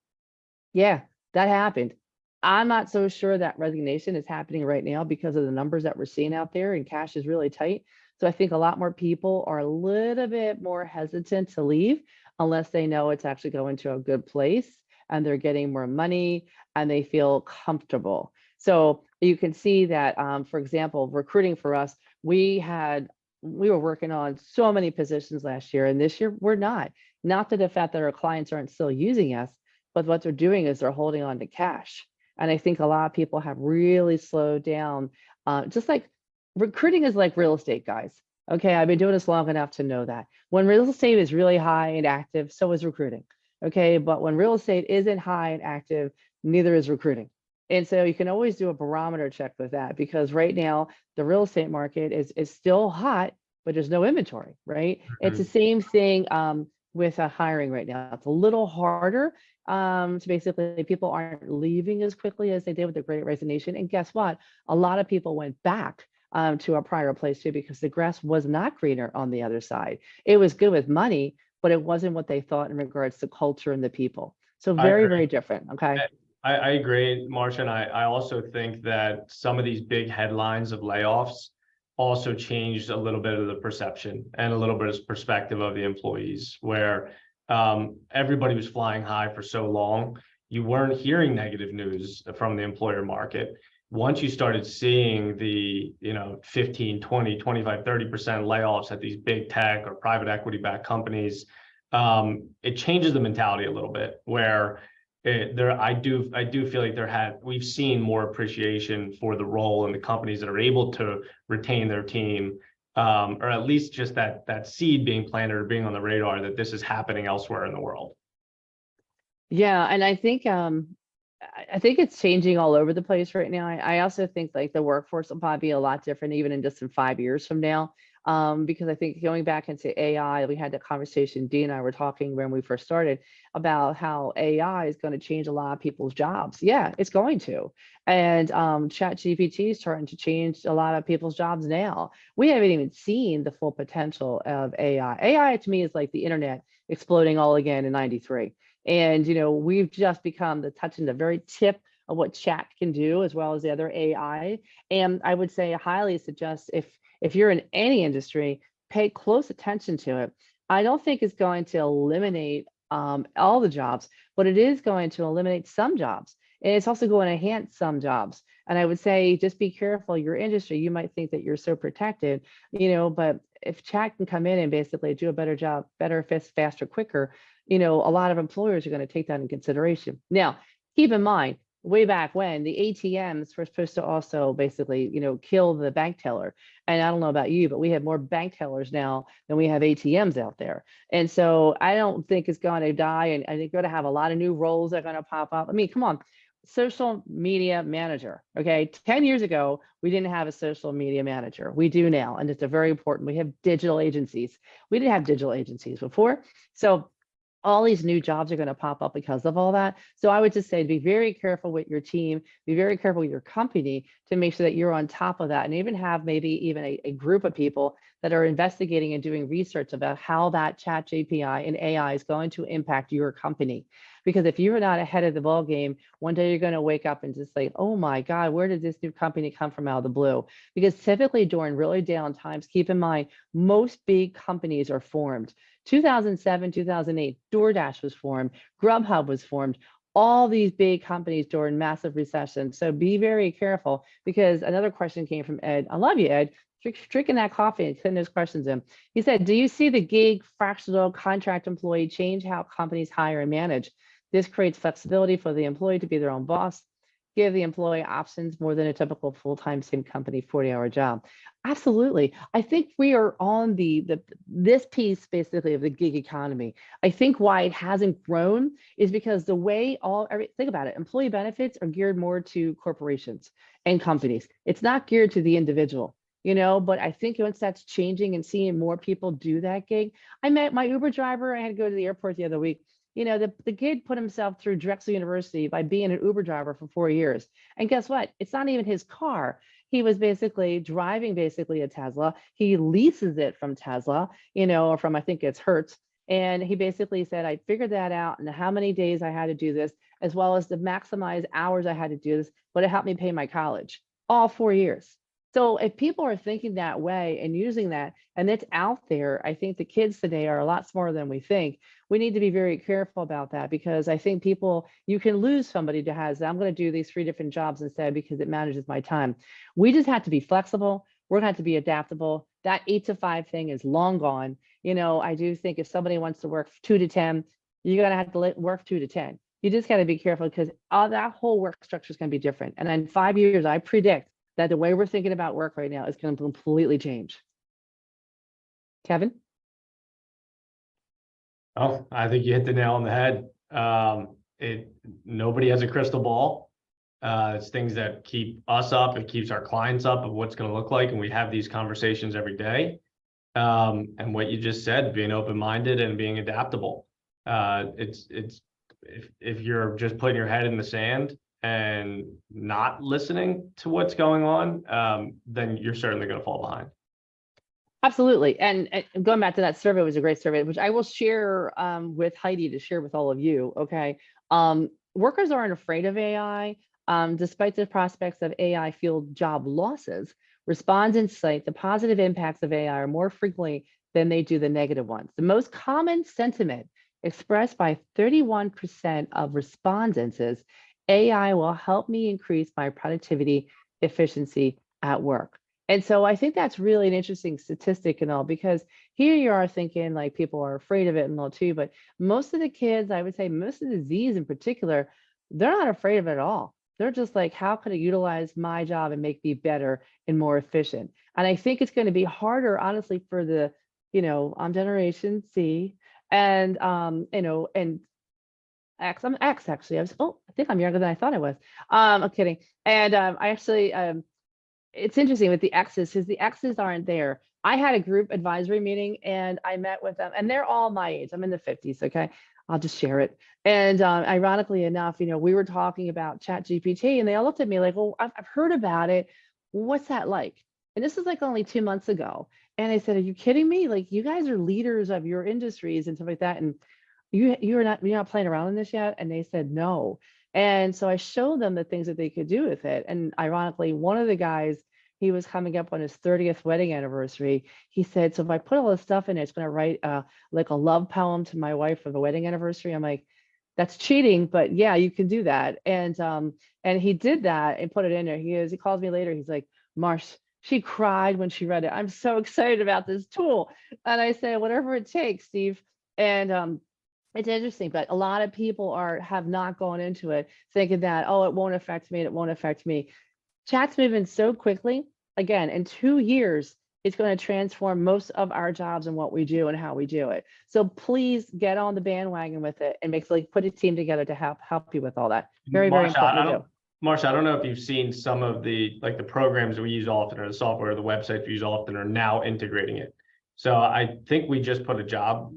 Yeah, that happened. I'm not so sure that resignation is happening right now because of the numbers that we're seeing out there, and cash is really tight. So I think a lot more people are a little bit more hesitant to leave unless they know it's actually going to a good place and they're getting more money and they feel comfortable. So you can see that, for example, recruiting for us, we were working on so many positions last year, and this year we're not. Not that the fact that our clients aren't still using us, but what they're doing is they're holding on to cash. And I think a lot of people have really slowed down. Just like recruiting is like real estate, guys. Okay, I've been doing this long enough to know that when real estate is really high and active, so is recruiting. Okay, but when real estate isn't high and active, neither is recruiting. And so you can always do a barometer check with that, because right now the real estate market is still hot, but there's no inventory, right? It's the same thing with hiring right now. It's a little harder. So basically people aren't leaving as quickly as they did with the Great Resignation. And guess what? A lot of people went back to a prior place too, because the grass was not greener on the other side. It was good with money, but it wasn't what they thought in regards to culture and the people. So very, very different. Okay. I agree, Marcia, and I also think that some of these big headlines of layoffs also changed a little bit of the perception and a little bit of perspective of the employees, where everybody was flying high for so long. You weren't hearing negative news from the employer market. Once you started seeing the 15, 20, 25, 30% layoffs at these big tech or private equity backed companies, it changes the mentality a little bit, where I do feel like we've seen more appreciation for the role and the companies that are able to retain their team, or at least just that seed being planted or being on the radar that this is happening elsewhere in the world. Yeah, and I think it's changing all over the place right now. I also think like the workforce will probably be a lot different even in just in 5 years from now. Because I think going back into AI, we had that conversation, Dee and I were talking when we first started about how AI is going to change a lot of people's jobs. Yeah, it's going to. And ChatGPT is starting to change a lot of people's jobs now. We haven't even seen the full potential of AI. AI to me is like the internet exploding all again in '93. And, we've just become touching the very tip of what chat can do, as well as the other AI. And I would say I highly suggest if you're in any industry, pay close attention to it. I don't think it's going to eliminate all the jobs, but it is going to eliminate some jobs. And it's also going to enhance some jobs. And I would say, just be careful, your industry, you might think that you're so protected, but if chat can come in and basically do a better job, better, faster, quicker, a lot of employers are going to take that in consideration. Now, keep in mind, way back when the ATMs were supposed to also basically, kill the bank teller. And I don't know about you, but we have more bank tellers now than we have ATMs out there. And so I don't think it's going to die. And I think we're going to have a lot of new roles that are going to pop up. I mean, come on, social media manager. Okay. 10 years ago, we didn't have a social media manager. We do now. And it's a very important, we have digital agencies. We didn't have digital agencies before. So all these new jobs are going to pop up because of all that. So I would just say be very careful with your team, be very careful with your company to make sure that you're on top of that, and even have maybe even a group of people that are investigating and doing research about how that chat GPI and AI is going to impact your company. Because if you're not ahead of the ball game, one day you're going to wake up and just say, oh my God, where did this new company come from out of the blue? Because typically during really down times, keep in mind, most big companies are formed. 2007, 2008, DoorDash was formed, Grubhub was formed, all these big companies during massive recession. So be very careful, because another question came from Ed. I love you, Ed. Drinking that coffee and putting those questions in. He said, do you see the gig, fractional contract employee change how companies hire and manage? This creates flexibility for the employee to be their own boss, give the employee options more than a typical full-time same company 40-hour job. Absolutely. I think we are on this piece basically of the gig economy. I think why it hasn't grown is because the way think about it, employee benefits are geared more to corporations and companies. It's not geared to the individual. But I think once that's changing and seeing more people do that gig. I met my Uber driver. I had to go to the airport the other week. The kid put himself through Drexel University by being an Uber driver for 4 years. And guess what? It's not even his car. He was basically driving a Tesla. He leases it from Tesla, or from, I think it's Hertz. And he basically said, I figured that out and how many days I had to do this, as well as to maximize hours I had to do this, but it helped me pay my college, all 4 years. So if people are thinking that way and using that, and it's out there, I think the kids today are a lot smarter than we think. We need to be very careful about that, because I think you can lose somebody that has, I'm going to do these 3 different jobs instead because it manages my time. We just have to be flexible. We're going to have to be adaptable. That 8 to 5 thing is long gone. I do think if somebody wants to work 2 to 10, you're going to have to work 2 to 10. You just got to be careful, because that whole work structure is going to be different. And in 5 years, I predict that the way we're thinking about work right now is going to completely change. Kevin? Oh, I think you hit the nail on the head. Nobody has a crystal ball. It's things that keep us up. It keeps our clients up of what's going to look like. And we have these conversations every day. And what you just said, being open-minded and being adaptable. If you're just putting your head in the sand and not listening to what's going on, then you're certainly going to fall behind. Absolutely. And going back to that survey, was a great survey, which I will share with Heidi to share with all of you. Okay. Workers aren't afraid of AI. Despite the prospects of AI fueled job losses, respondents cite the positive impacts of AI more frequently than they do the negative ones. The most common sentiment expressed by 31% of respondents is, AI will help me increase my productivity, efficiency at work. And so I think that's really an interesting statistic and all, because here you are thinking like people are afraid of it and all too, but most of the kids, I would say most of the Z's in particular, they're not afraid of it at all. They're just like, how could I utilize my job and make me better and more efficient? And I think it's going to be harder, honestly, for the, I'm Generation C and, and X. I'm X actually. I think I'm younger than I thought I was. I'm kidding. And I actually, it's interesting with the X's, because the X's aren't there. I had a group advisory meeting and I met with them, and they're all my age. I'm in the 50s. Okay. I'll just share it. And ironically enough, we were talking about Chat GPT, and they all looked at me like, well, I've heard about it. What's that like? And this is like only 2 months ago. And I said, are you kidding me? Like, you guys are leaders of your industries and stuff like that. And you're not playing around in this yet? And they said no. And so I showed them the things that they could do with it. And ironically, one of the guys, he was coming up on his 30th wedding anniversary. He said, so if I put all this stuff in it, it's going to write like a love poem to my wife for the wedding anniversary. I'm like, that's cheating, but yeah, you can do that. And he did that and put it in there. He calls me later. He's like, Marsh, she cried when she read it. I'm so excited about this tool. And I said, whatever it takes, Steve. And it's interesting, but a lot of people have not gone into it thinking that, oh, it won't affect me, and it won't affect me. Chat's moving so quickly. Again, in 2 years, it's going to transform most of our jobs and what we do and how we do it. So please get on the bandwagon with it and put a team together to help you with all that. Very, very important to do. Marsha, I don't know if you've seen some of the the programs we use often, or the software or the websites we use often are now integrating it. So I think we just put a job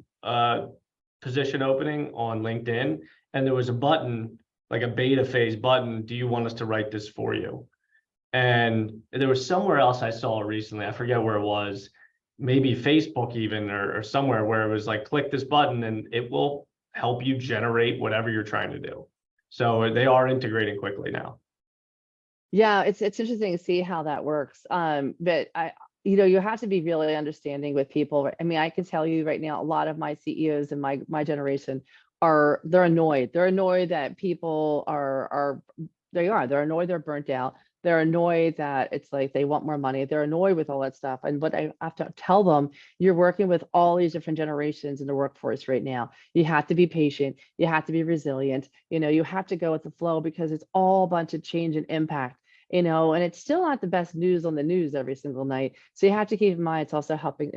position opening on LinkedIn, and there was a button, like a beta phase button. Do you want us to write this for you? And there was somewhere else I saw recently, I forget where it was, maybe Facebook even, or somewhere, where it was like, click this button and it will help you generate whatever you're trying to do. So they are integrating quickly now. Yeah, it's interesting to see how that works. But you have to be really understanding with people. I mean, I can tell you right now, a lot of my CEOs in my generation they're annoyed. They're annoyed that people they're annoyed they're burnt out. They're annoyed that it's like they want more money. They're annoyed with all that stuff. And what I have to tell them, you're working with all these different generations in the workforce right now. You have to be patient. You have to be resilient. You have to go with the flow, because it's all a bunch of change and impact. And it's still not the best news on the news every single night. So you have to keep in mind it's also helping,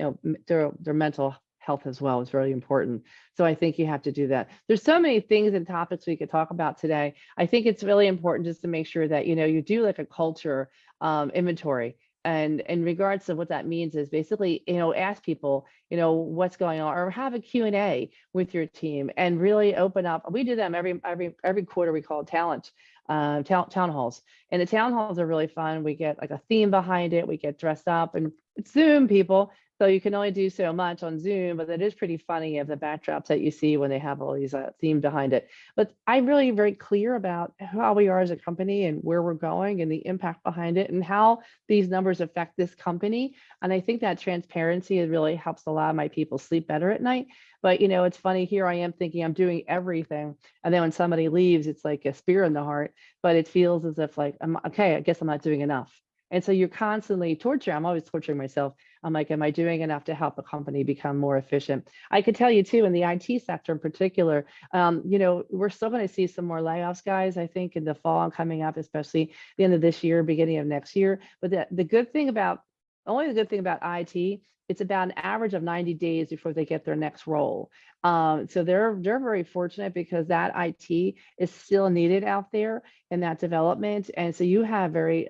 their mental health as well is really important. So I think you have to do that. There's so many things and topics we could talk about today. I think it's really important just to make sure that, you do like a culture inventory. And in regards to what that means is basically, ask people, what's going on, or have a Q&A with your team and really open up. We do them every quarter. We call it town halls, and the town halls are really fun. We get like a theme behind it. We get dressed up, and it's Zoom, people. So you can only do so much on Zoom, but it is pretty funny of the backdrops that you see when they have all these theme behind it. But I'm really very clear about how we are as a company and where we're going and the impact behind it and how these numbers affect this company. And I think that transparency really helps a lot of my people sleep better at night. But it's funny, here I am thinking I'm doing everything. And then when somebody leaves, it's like a spear in the heart, but it feels as if like, I guess I'm not doing enough. And so you're constantly torturing. I'm always torturing myself. I'm like, am I doing enough to help the company become more efficient? I could tell you too, in the IT sector in particular, we're still going to see some more layoffs, guys, I think in the fall and coming up, especially the end of this year, beginning of next year. But the good thing about IT, it's about an average of 90 days before they get their next role. So they're very fortunate, because that IT is still needed out there in that development. And so you have very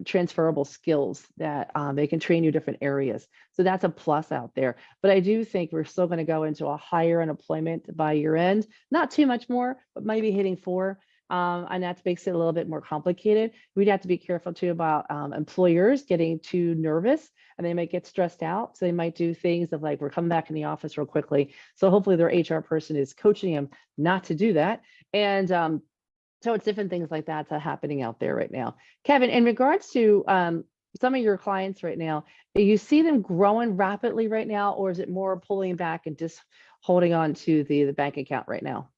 transferable skills that they can train you different areas. So that's a plus out there. But I do think we're still going to go into a higher unemployment by year end, not too much more, but maybe hitting 4. And that makes it a little bit more complicated. We'd have to be careful too about employers getting too nervous, and they might get stressed out. So they might do things of like, we're coming back in the office real quickly. So hopefully their HR person is coaching them not to do that. And so it's different things like that happening out there right now. Kevin, in regards to some of your clients right now, do you see them growing rapidly right now, or is it more pulling back and just holding on to the bank account right now?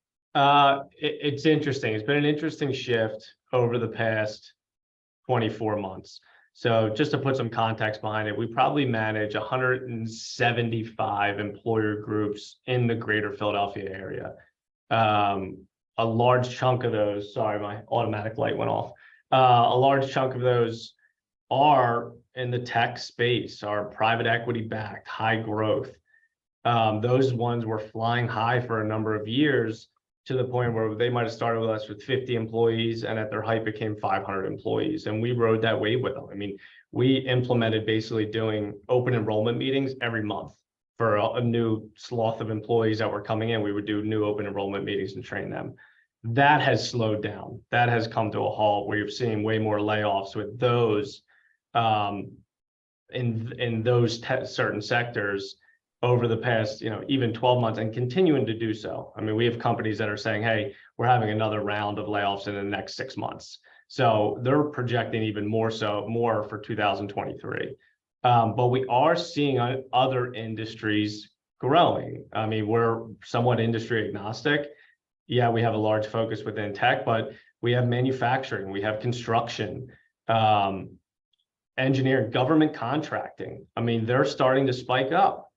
It's interesting. It's been an interesting shift over the past 24 months. So just to put some context behind it, we probably manage 175 employer groups in the greater Philadelphia area. A large chunk of those, sorry, my automatic light went off. A large chunk of those are in the tech space, are private equity backed, high growth. Those ones were flying high for a number of years, to the point where they might have started with us with 50 employees and at their height became 500 employees. And we rode that wave with them. I mean, we implemented basically doing open enrollment meetings every month for a new swath of employees that were coming in. We would do new open enrollment meetings and train them. That has slowed down. That has come to a halt, where you're seeing way more layoffs with those in those certain sectors over the past, even 12 months, and continuing to do so. I mean, we have companies that are saying, hey, we're having another round of layoffs in the next 6 months. So they're projecting even more for 2023. But we are seeing other industries growing. I mean, we're somewhat industry agnostic. Yeah, we have a large focus within tech, but we have manufacturing, we have construction, engineering, government contracting. I mean, they're starting to spike up.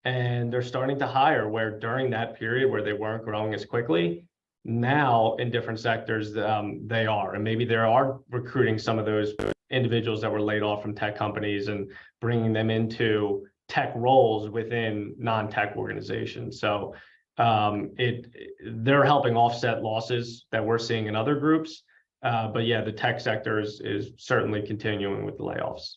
And they're starting to hire, where during that period where they weren't growing as quickly, now in different sectors they are. And maybe they are recruiting some of those individuals that were laid off from tech companies and bringing them into tech roles within non-tech organizations. So they're helping offset losses that we're seeing in other groups. But yeah, the tech sector is certainly continuing with the layoffs.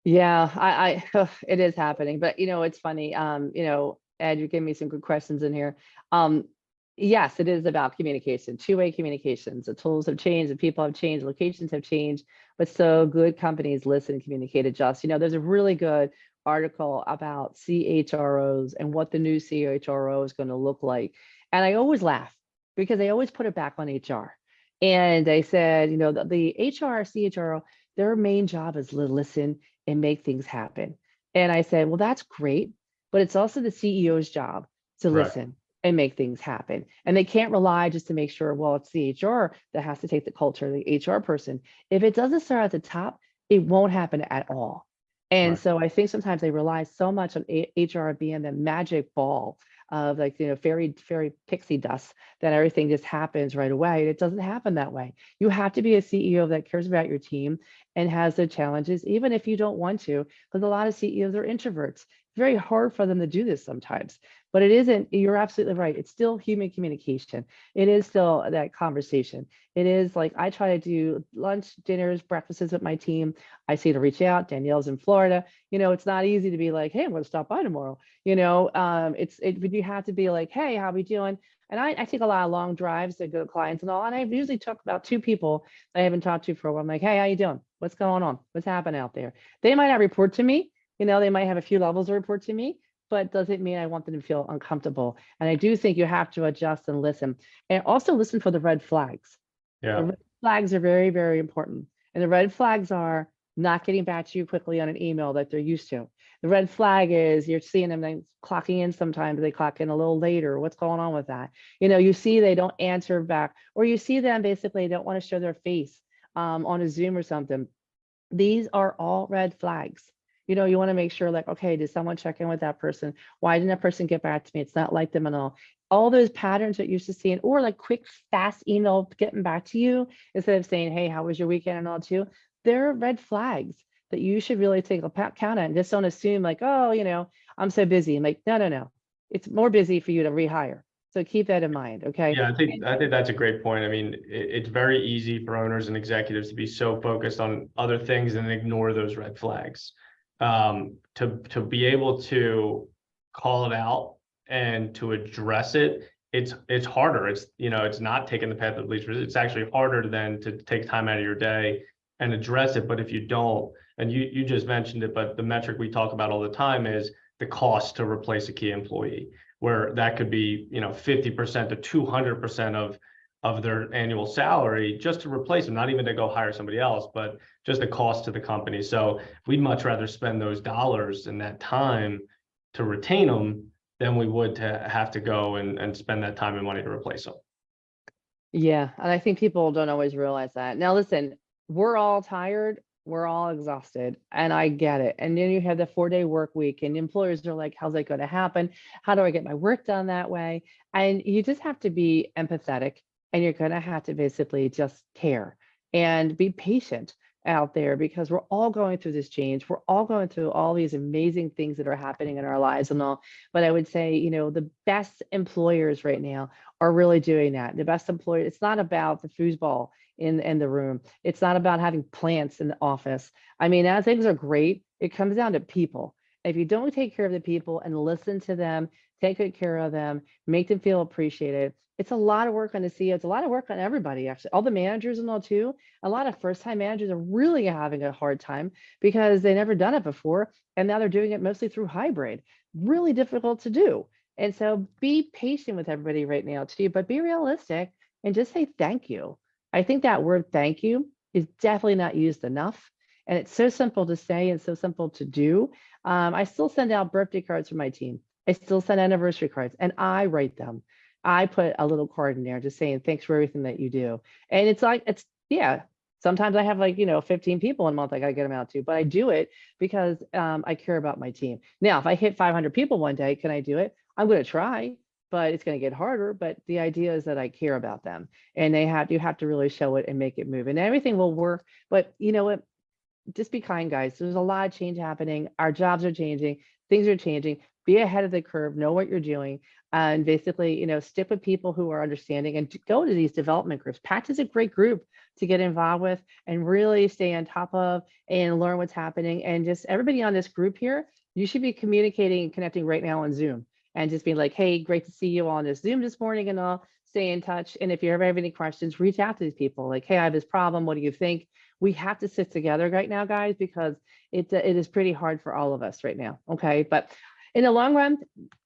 Yeah, it is happening, but it's funny. Ed, you gave me some good questions in here. Um, yes, it is about communication, two-way communications. The tools have changed, the people have changed, locations have changed, but so good companies listen, communicate, adjust. There's a really good article about CHROs and what the new CHRO is going to look like. And I always laugh because they always put it back on HR. And they said, the HR, CHRO, their main job is to listen and make things happen. And I said, well, that's great, but it's also the CEO's job to Correct. listen and make things happen. And they can't rely just to make sure, well, it's the HR that has to take the culture, the HR person. If it doesn't start at the top, it won't happen at all. And Right. so I think sometimes they rely so much on HR being the magic ball of like, fairy pixie dust that everything just happens right away. It doesn't happen that way. You have to be a CEO that cares about your team and has the challenges, even if you don't want to, because a lot of CEOs are introverts. It's very hard for them to do this sometimes, but it isn't, you're absolutely right. It's still human communication. It is still that conversation. It is like, I try to do lunch, dinners, breakfasts with my team. I say to reach out. Danielle's in Florida. It's not easy to be like, hey, I'm going to stop by tomorrow. But you have to be like, hey, how we doing? And I take a lot of long drives to go to clients and all, and I usually talk about two people I haven't talked to for a while. I'm like, hey, how you doing? What's going on? What's happening out there? They might not report to me. They might have a few levels to report to me, but doesn't mean I want them to feel uncomfortable. And I do think you have to adjust and listen, and also listen for the red flags. The Yeah. red flags are very, very important. And the red flags are not getting back to you quickly on an email that they're used to. The red flag is you're seeing them like, clocking in sometimes, they clock in a little later. What's going on with that? You see they don't answer back, or you see them basically don't want to show their face on a Zoom or something. These are all red flags. You want to make sure like, okay, did someone check in with that person? Why didn't that person get back to me? It's not like them at all. All those patterns that you're used to seeing, or like quick, fast email getting back to you instead of saying, hey, how was your weekend and all too? They're red flags that you should really take a count on. Just don't assume like, oh, I'm so busy. I'm like, no, no, no. It's more busy for you to rehire. So keep that in mind. Okay. Yeah, I think that's a great point. I mean, it's very easy for owners and executives to be so focused on other things and ignore those red flags. To be able to call it out and to address it, it's harder. It's not taking the path of least resistance. It's actually harder than to take time out of your day and address it. But if you don't, and you just mentioned it, but the metric we talk about all the time is the cost to replace a key employee, where that could be 50% to 200% of their annual salary just to replace them, not even to go hire somebody else, but just the cost to the company. So we'd much rather spend those dollars and that time to retain them than we would to have to go and spend that time and money to replace them. Yeah, and I think people don't always realize that. Now, listen, we're all tired, we're all exhausted, and I get it. And then you have the 4-day work week, and employers are like, how's that going to happen? How do I get my work done that way? And you just have to be empathetic, and you're going to have to basically just care and be patient out there because we're all going through this change. We're all going through all these amazing things that are happening in our lives and all. But I would say, the best employers right now are really doing that. The best employer, it's not about the foosball in the room. It's not about having plants in the office. I mean, as things are great, it comes down to people. If you don't take care of the people and listen to them, take good care of them, make them feel appreciated, it's a lot of work on the CEO. It's a lot of work on everybody, actually. All the managers and all too. A lot of first-time managers are really having a hard time because they never done it before. And now they're doing it mostly through hybrid. Really difficult to do. And so be patient with everybody right now too, but be realistic and just say thank you. I think that word thank you is definitely not used enough. And it's so simple to say and so simple to do. I still send out birthday cards for my team. I still send anniversary cards and I write them. I put a little card in there just saying thanks for everything that you do. And yeah, sometimes I have 15 people in a month I got to get them out to, but I do it because I care about my team. Now, if I hit 500 people one day, can I do it? I'm going to try, but it's going to get harder. But the idea is that I care about them, and you have to really show it and make it move, and everything will work. But you know what? Just be kind, guys. There's a lot of change happening. Our jobs are changing. Things are changing. Be ahead of the curve. Know what you're doing. and basically, stick with people who are understanding and go to these development groups. PACT is a great group to get involved with and really stay on top of and learn what's happening. And just everybody on this group here, you should be communicating and connecting right now on Zoom and just being like, hey, great to see you on this Zoom this morning, and I'll stay in touch. And if you ever have any questions, reach out to these people like, hey, I have this problem. What do you think? We have to sit together right now, guys, because it is pretty hard for all of us right now. Okay. But in the long run,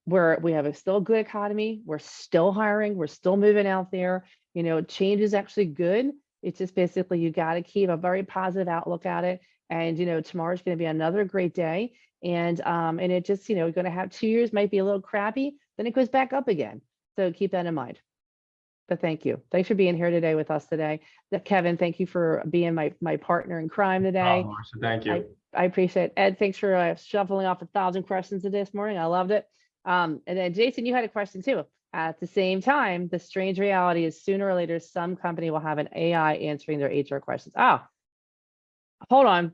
we have a still good economy. We're still hiring. We're still moving out there. Change is actually good. It's just basically you got to keep a very positive outlook at it. And tomorrow's going to be another great day. And it just you're going to have 2 years might be a little crappy, then it goes back up again. So keep that in mind. But thank you. Thanks for being here today with us today. Kevin, thank you for being my partner in crime today. Oh, Marcia, thank you. I appreciate it. Ed, thanks for shuffling off 1,000 questions this morning. I loved it. And then Jason, you had a question too. At the same time, the strange reality is sooner or later, some company will have an AI answering their HR questions. Oh, hold on.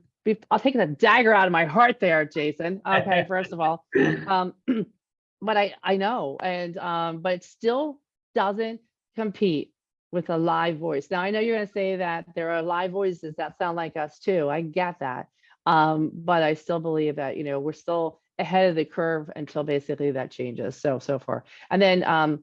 I'll take the dagger out of my heart there, Jason. Okay, first of all, but I know, and but it still doesn't compete with a live voice. Now I know you're going to say that there are live voices that sound like us too. I get that, but I still believe that we're still ahead of the curve until basically that changes. So far, and then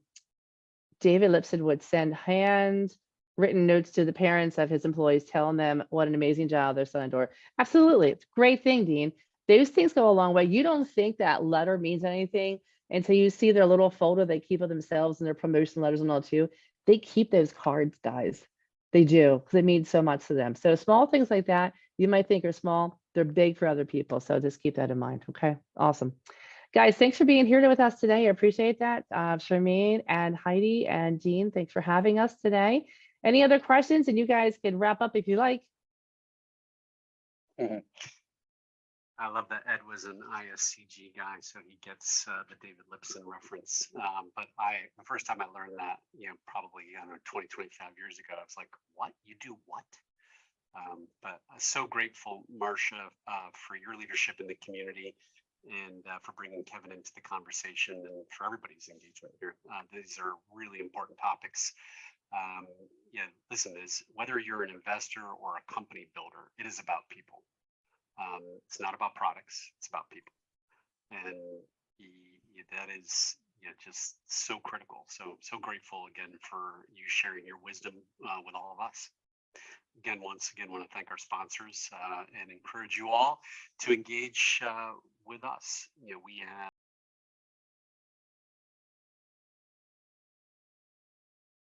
David Lipson would send handwritten notes to the parents of his employees, telling them what an amazing job their son and daughter. Absolutely, it's a great thing, Dean. Those things go a long way. You don't think that letter means anything until you see their little folder they keep of themselves and their promotion letters and all too. They keep those cards, guys. They do, because it means so much to them. So small things like that, you might think are small, they're big for other people. So just keep that in mind. Okay, awesome. Guys, thanks for being here with us today. I appreciate that. Charmaine and Heidi and Dean, thanks for having us today. Any other questions? And you guys can wrap up if you like. I love that Ed was an ISCG guy, so he gets the David Lipson reference. But the first time I learned that, probably, 20, 25 years ago, I was like, what? You do what? But I'm so grateful, Marcia, for your leadership in the community and for bringing Kevin into the conversation and for everybody's engagement here. These are really important topics. Listen, whether you're an investor or a company builder, it is about people. It's not about products, it's about people. And that is just so critical. So grateful again for you sharing your wisdom with all of us. Once again, want to thank our sponsors and encourage you all to engage with us. We have